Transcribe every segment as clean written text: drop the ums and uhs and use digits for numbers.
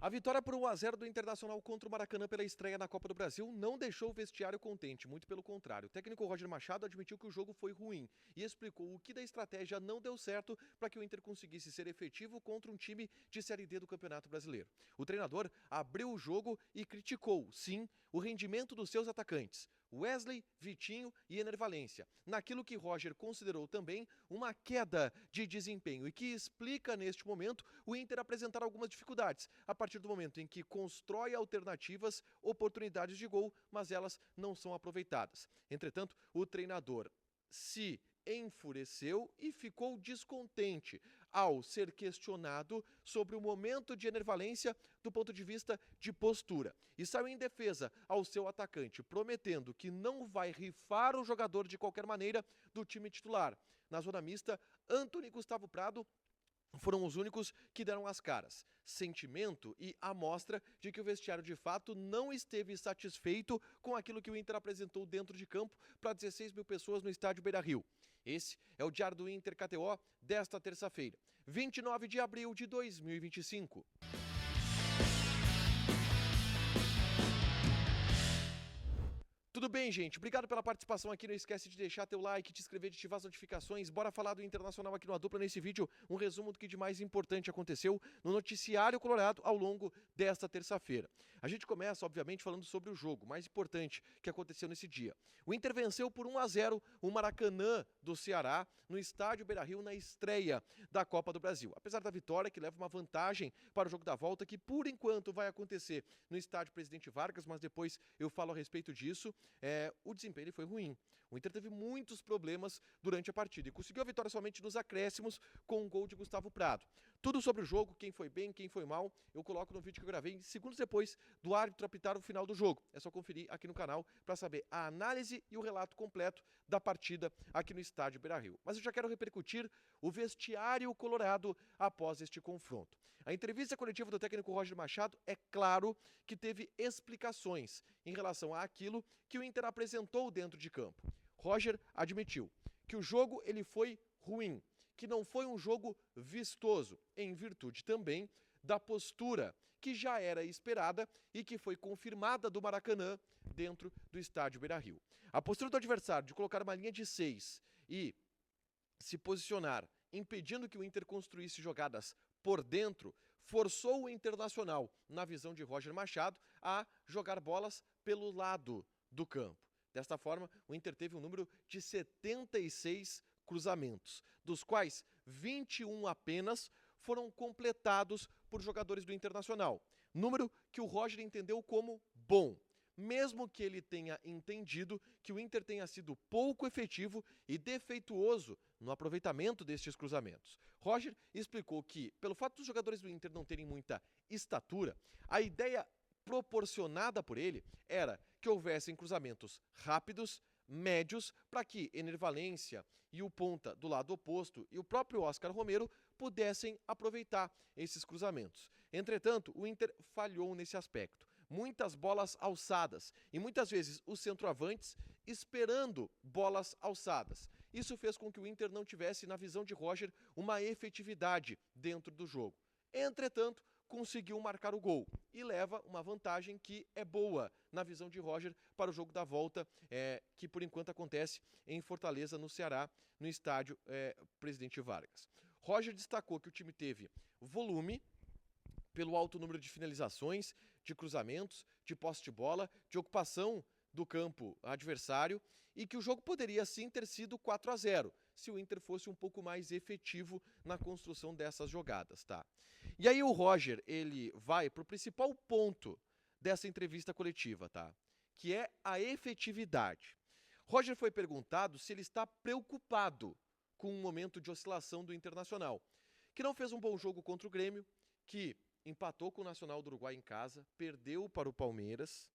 A vitória por 1 a 0 do Internacional contra o Maracanã pela estreia na Copa do Brasil não deixou o vestiário contente, muito pelo contrário. O técnico Roger Machado admitiu que o jogo foi ruim e explicou o que da estratégia não deu certo para que o Inter conseguisse ser efetivo contra um time de Série D do Campeonato Brasileiro. O treinador abriu o jogo e criticou, sim, o rendimento dos seus atacantes, Wesley, Vitinho e Ener Valencia, naquilo que Roger considerou também uma queda de desempenho e que explica neste momento o Inter apresentar algumas dificuldades, a partir do momento em que constrói alternativas, oportunidades de gol, mas elas não são aproveitadas. Entretanto, o treinador se enfureceu e ficou descontente ao ser questionado sobre o momento de Ener Valencia do ponto de vista de postura. E saiu em defesa ao seu atacante, prometendo que não vai rifar o jogador de qualquer maneira do time titular. Na zona mista, Antony e Gustavo Prado foram os únicos que deram as caras. Sentimento e amostra de que o vestiário de fato não esteve satisfeito com aquilo que o Inter apresentou dentro de campo para 16 mil pessoas no estádio Beira-Rio. Esse é o Diário do Inter KTO desta terça-feira, 29 de abril de 2025. Tudo bem, gente? Obrigado pela participação aqui. Não esquece de deixar teu like, te inscrever, de ativar as notificações. Bora falar do Internacional aqui no A Dupla nesse vídeo. Um resumo do que de mais importante aconteceu no noticiário colorado ao longo desta terça-feira. A gente começa, obviamente, falando sobre o jogo mais importante que aconteceu nesse dia. O Inter venceu por 1 a 0 o Maracanã do Ceará no estádio Beira-Rio na estreia da Copa do Brasil. Apesar da vitória, que leva uma vantagem para o jogo da volta, que por enquanto vai acontecer no estádio Presidente Vargas, mas depois eu falo a respeito disso. O desempenho foi ruim. O Inter teve muitos problemas durante a partida e conseguiu a vitória somente nos acréscimos com um gol de Gustavo Prado. Tudo sobre o jogo, quem foi bem, quem foi mal, eu coloco no vídeo que eu gravei segundos depois do árbitro apitar o final do jogo. É só conferir aqui no canal para saber a análise e o relato completo da partida aqui no estádio Beira-Rio. Mas eu já quero repercutir o vestiário colorado após este confronto. A entrevista coletiva do técnico Roger Machado é claro que teve explicações em relação àquilo que o Inter apresentou dentro de campo. Roger admitiu que o jogo ele foi ruim, que não foi um jogo vistoso, em virtude também da postura que já era esperada e que foi confirmada do Maracanã dentro do estádio Beira-Rio. A postura do adversário de colocar uma linha de 6 e se posicionar impedindo que o Inter construísse jogadas por dentro, forçou o Internacional, na visão de Roger Machado, a jogar bolas pelo lado do campo. Desta forma, o Inter teve um número de 76 cruzamentos, dos quais 21 apenas foram completados por jogadores do Internacional. Número que o Roger entendeu como bom, mesmo que ele tenha entendido que o Inter tenha sido pouco efetivo e defeituoso no aproveitamento destes cruzamentos. Roger explicou que, pelo fato dos jogadores do Inter não terem muita estatura, a ideia proporcionada por ele era que houvessem cruzamentos rápidos, médios, para que Ener Valencia e o ponta do lado oposto e o próprio Oscar Romero pudessem aproveitar esses cruzamentos. Entretanto, o Inter falhou nesse aspecto. Muitas bolas alçadas e muitas vezes os centroavantes esperando bolas alçadas. Isso fez com que o Inter não tivesse, na visão de Roger, uma efetividade dentro do jogo. Entretanto, conseguiu marcar o gol e leva uma vantagem que é boa na visão de Roger para o jogo da volta, que por enquanto acontece em Fortaleza, no Ceará, no estádio Presidente Vargas. Roger destacou que o time teve volume, pelo alto número de finalizações, de cruzamentos, de posse de bola, de ocupação do campo adversário, e que o jogo poderia sim ter sido 4 a 0 se o Inter fosse um pouco mais efetivo na construção dessas jogadas, tá? E aí o Roger, ele vai para o principal ponto dessa entrevista coletiva, tá? Que é a efetividade. Roger foi perguntado se ele está preocupado com o momento de oscilação do Internacional, que não fez um bom jogo contra o Grêmio, que empatou com o Nacional do Uruguai em casa, perdeu para o Palmeiras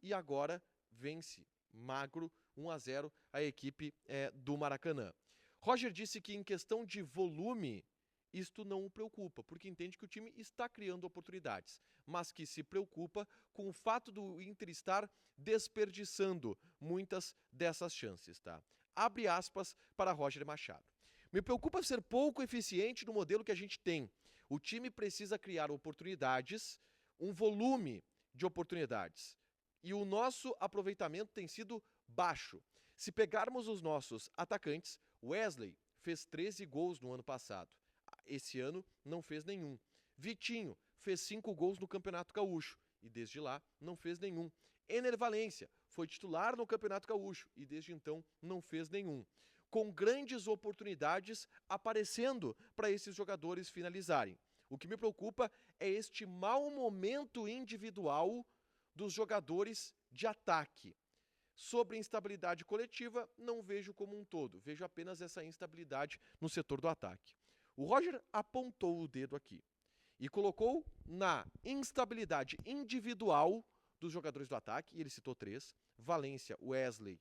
e agora vence magro 1 a 0 a equipe do Maracanã. Roger disse que em questão de volume, isto não o preocupa, porque entende que o time está criando oportunidades, mas que se preocupa com o fato do Inter estar desperdiçando muitas dessas chances, tá? Abre aspas para Roger Machado. Me preocupa ser pouco eficiente no modelo que a gente tem. O time precisa criar oportunidades, um volume de oportunidades. E o nosso aproveitamento tem sido baixo. Se pegarmos os nossos atacantes, Wesley fez 13 gols no ano passado. Esse ano não fez nenhum. Vitinho fez 5 gols no Campeonato Gaúcho e desde lá não fez nenhum. Ener Valencia foi titular no Campeonato Gaúcho e desde então não fez nenhum. Com grandes oportunidades aparecendo para esses jogadores finalizarem. O que me preocupa é este mau momento individual dos jogadores de ataque. Sobre instabilidade coletiva, não vejo como um todo, vejo apenas essa instabilidade no setor do ataque. O Roger apontou o dedo aqui e colocou na instabilidade individual dos jogadores do ataque, e ele citou 3, Valencia, Wesley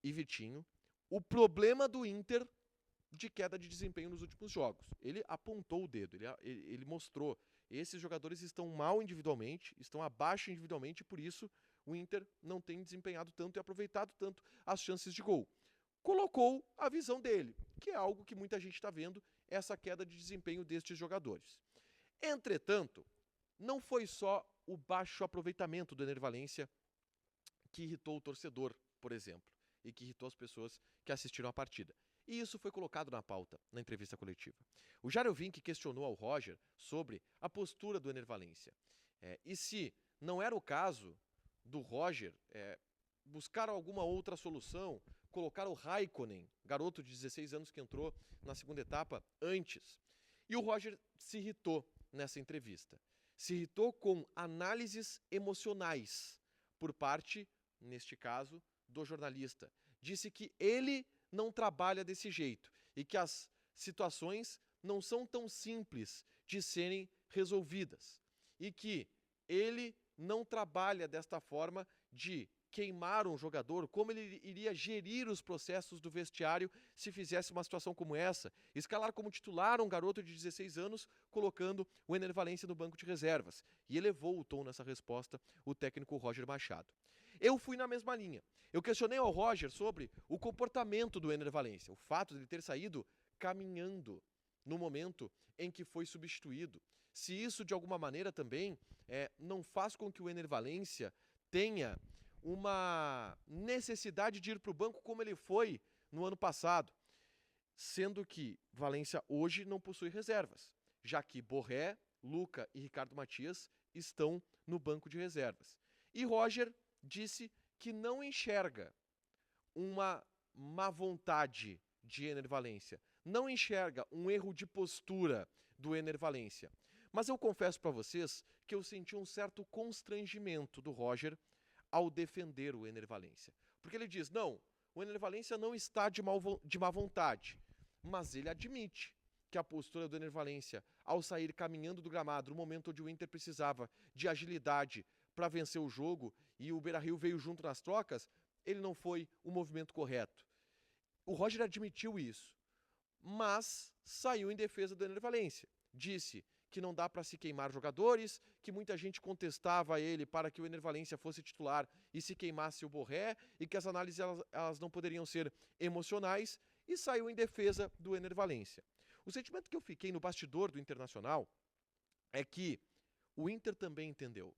e Vitinho, o problema do Inter de queda de desempenho nos últimos jogos. Ele apontou o dedo, ele mostrou, esses jogadores estão mal individualmente, estão abaixo individualmente, e por isso o Inter não tem desempenhado tanto e aproveitado tanto as chances de gol. Colocou a visão dele, que é algo que muita gente está vendo, essa queda de desempenho destes jogadores. Entretanto, não foi só o baixo aproveitamento do Ener Valencia que irritou o torcedor, por exemplo, e que irritou as pessoas que assistiram a partida. E isso foi colocado na pauta, na entrevista coletiva. O Jarelvink questionou ao Roger sobre a postura do Ener Valencia. E se não era o caso do Roger buscar alguma outra solução, colocar o Raikkonen, garoto de 16 anos que entrou na segunda etapa antes. E o Roger se irritou nessa entrevista. Se irritou com análises emocionais por parte, neste caso, do jornalista. Disse que ele não trabalha desse jeito e que as situações não são tão simples de serem resolvidas e que ele não trabalha desta forma de queimar um jogador, como ele iria gerir os processos do vestiário se fizesse uma situação como essa, escalar como titular um garoto de 16 anos, colocando o Ener Valencia no banco de reservas. E elevou o tom nessa resposta o técnico Roger Machado. Eu fui na mesma linha. Eu questionei ao Roger sobre o comportamento do Ener Valencia, o fato de ele ter saído caminhando no momento em que foi substituído. Se isso, de alguma maneira, também não faz com que o Ener Valencia tenha uma necessidade de ir para o banco como ele foi no ano passado, sendo que Valencia hoje não possui reservas, já que Borré, Luca e Ricardo Matias estão no banco de reservas. E Roger disse que não enxerga uma má vontade de Ener Valencia, não enxerga um erro de postura do Ener Valencia. Mas eu confesso para vocês que eu senti um certo constrangimento do Roger ao defender o Ener Valencia. Porque ele diz, não, o Ener Valencia não está de má vontade, mas ele admite que a postura do Ener Valencia, ao sair caminhando do gramado, no momento onde o Inter precisava de agilidade para vencer o jogo e o Beira-Rio veio junto nas trocas, ele não foi o movimento correto. O Roger admitiu isso, mas saiu em defesa do Ener Valencia. Disse que não dá para se queimar jogadores, que muita gente contestava ele para que o Ener Valencia fosse titular e se queimasse o Borré, e que as análises elas não poderiam ser emocionais, e saiu em defesa do Ener Valencia. O sentimento que eu fiquei no bastidor do Internacional é que o Inter também entendeu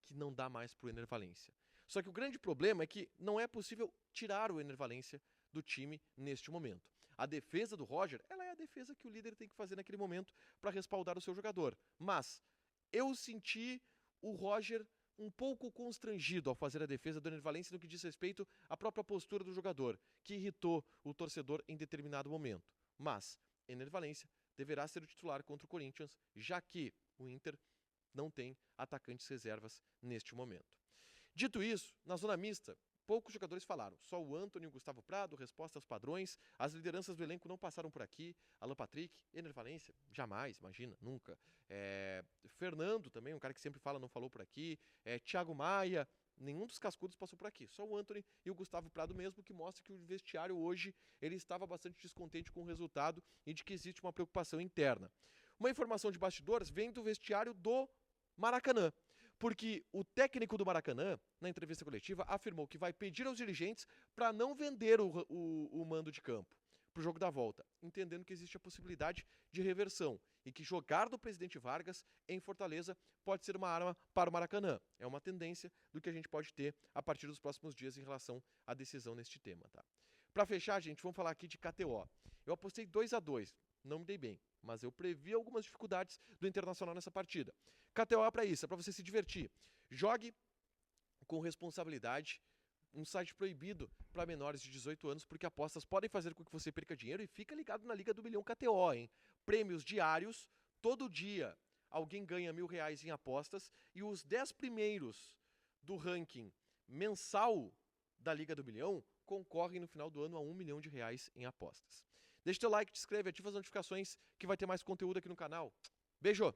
que não dá mais para o Ener Valencia. Só que o grande problema é que não é possível tirar o Ener Valencia do time neste momento. A defesa do Roger, ela é a defesa que o líder tem que fazer naquele momento para respaldar o seu jogador. Mas eu senti o Roger um pouco constrangido ao fazer a defesa do Ener Valencia no que diz respeito à própria postura do jogador, que irritou o torcedor em determinado momento. Mas Ener Valencia deverá ser o titular contra o Corinthians, já que o Inter não tem atacantes reservas neste momento. Dito isso, na zona mista, poucos jogadores falaram. Só o Antony e o Gustavo Prado, resposta aos padrões. As lideranças do elenco não passaram por aqui. Alan Patrick, Ener Valencia, jamais, imagina, nunca. Fernando também, um cara que sempre fala, não falou por aqui. Thiago Maia, nenhum dos cascudos passou por aqui. Só o Antony e o Gustavo Prado mesmo, que mostra que o vestiário hoje ele estava bastante descontente com o resultado e de que existe uma preocupação interna. Uma informação de bastidores vem do vestiário do Maracanã. Porque o técnico do Maracanã, na entrevista coletiva, afirmou que vai pedir aos dirigentes para não vender o mando de campo para o jogo da volta, entendendo que existe a possibilidade de reversão e que jogar do Presidente Vargas em Fortaleza pode ser uma arma para o Maracanã. É uma tendência do que a gente pode ter a partir dos próximos dias em relação à decisão neste tema, tá? Para fechar, gente, vamos falar aqui de KTO. Eu apostei 2-2, não me dei bem, mas eu previ algumas dificuldades do Internacional nessa partida. KTO é para isso, é para você se divertir. Jogue com responsabilidade. Um site proibido para menores de 18 anos, porque apostas podem fazer com que você perca dinheiro, e fica ligado na Liga do Milhão KTO, hein? Prêmios diários, todo dia alguém ganha R$1.000 em apostas, e os 10 primeiros do ranking mensal da Liga do Milhão concorrem no final do ano a R$1 milhão em apostas. Deixa teu like, te inscreve, ativa as notificações que vai ter mais conteúdo aqui no canal. Beijo!